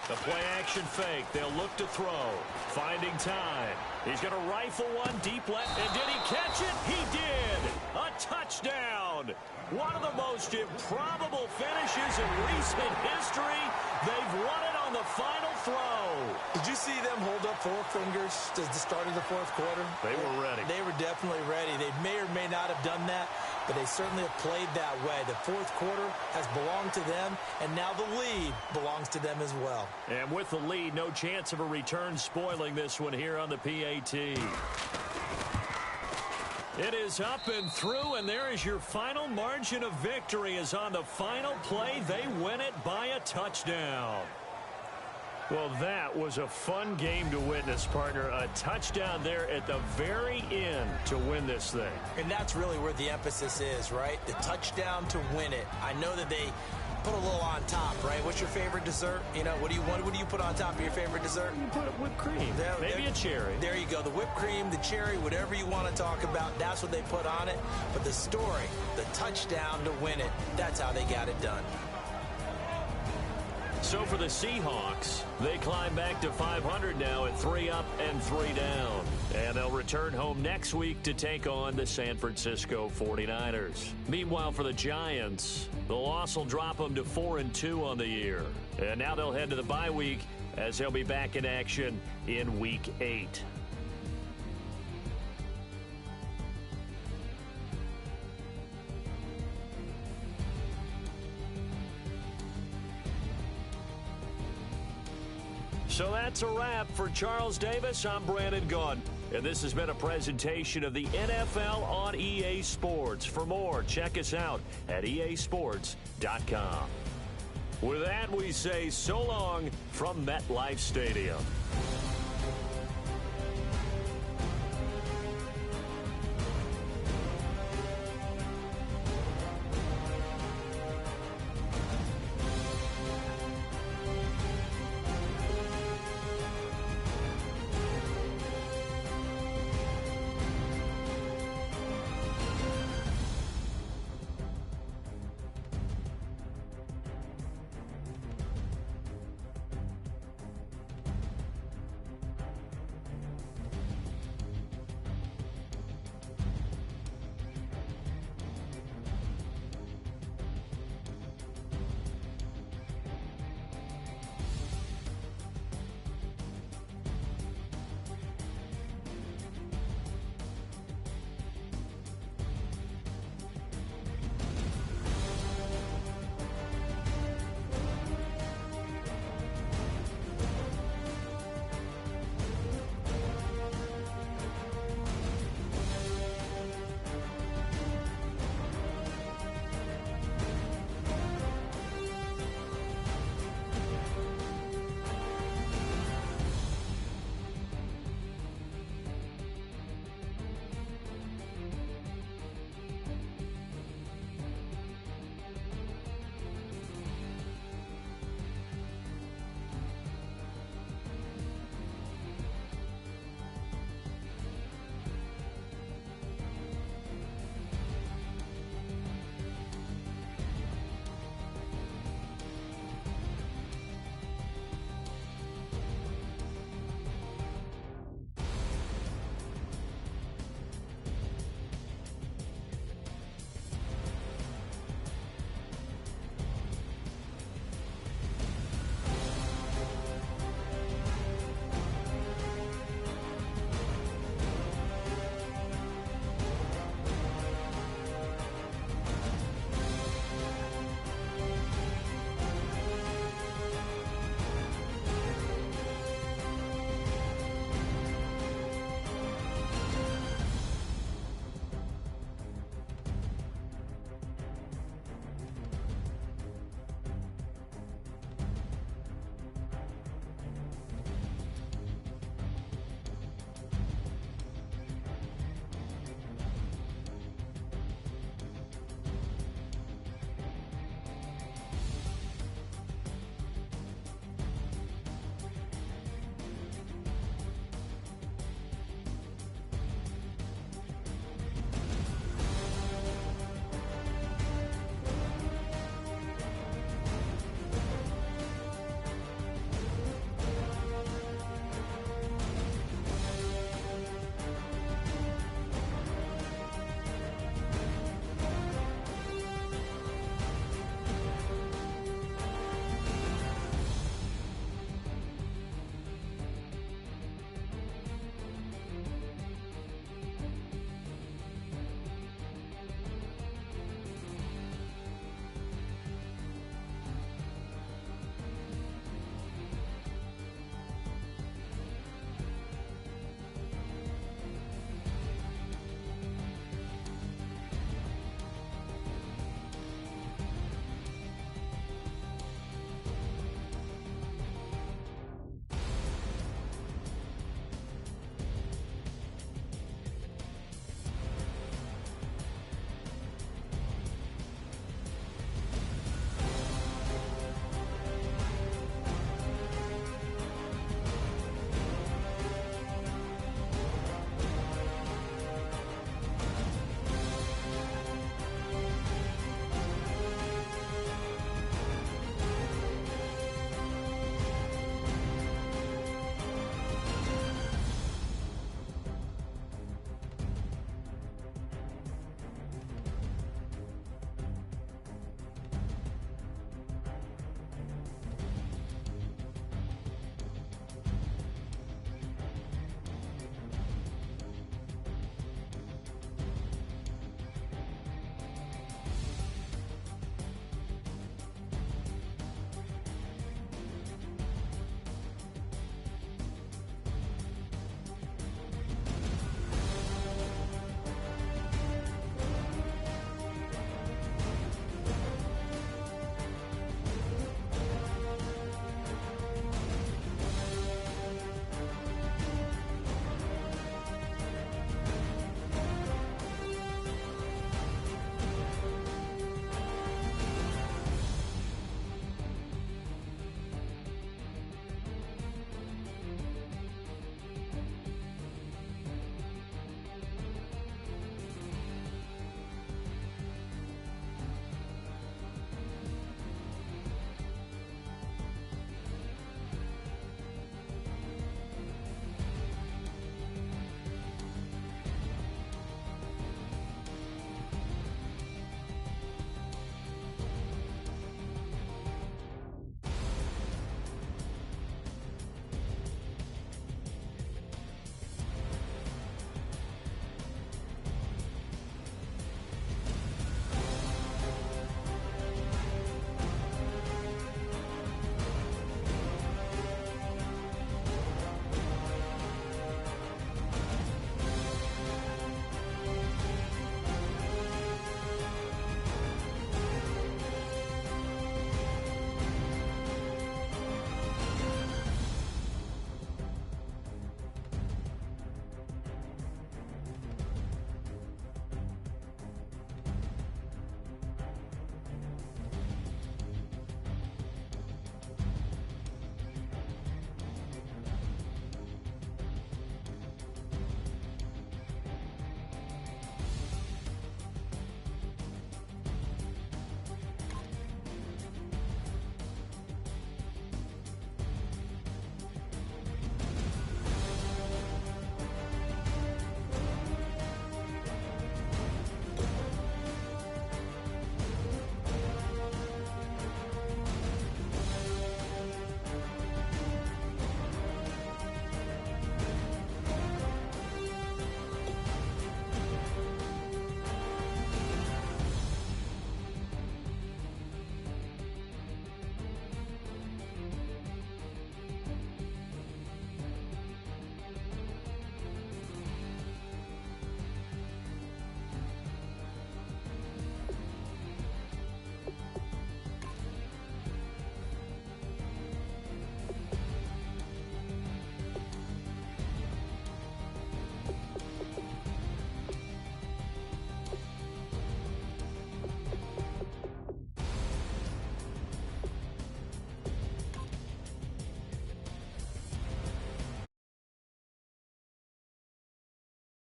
B: The play-action fake. They'll look to throw. Finding time. He's going to rifle one deep left. And did he catch it? He did. A touchdown. One of the most improbable finishes in recent history. They've won it on the final throw.
C: Did you see them hold up 4 fingers at the start of the fourth quarter?
B: They were ready.
C: They were definitely ready. They may or may not have done that, but they certainly have played that way. The fourth quarter has belonged to them, and now the lead belongs to them as well.
B: And with the lead, no chance of a return spoiling this one here on the PAT. It is up and through, and there is your final margin of victory. Is on the final play, they win it by a touchdown. Well, that was a fun game to witness, partner. A touchdown there at the very end to win this thing.
C: And that's really where the emphasis is, right? The touchdown to win it. I know that they put a little on top, right? What's your favorite dessert? You know, what do you put on top of your favorite dessert?
B: You put whipped cream. Maybe a cherry.
C: There you go. The whipped cream, the cherry, whatever you want to talk about, that's what they put on it. But the story, the touchdown to win it, that's how they got it done.
B: So for the Seahawks, they climb back to 500 now at 3 up and 3 down. And they'll return home next week to take on the San Francisco 49ers. Meanwhile, for the Giants, the loss will drop them to 4-2 on the year. And now they'll head to the bye week as they'll be back in action in Week 8. So that's a wrap. For Charles Davis, I'm Brandon Gunn. And this has been a presentation of the NFL on EA Sports. For more, check us out at easports.com. With that, we say so long from MetLife Stadium.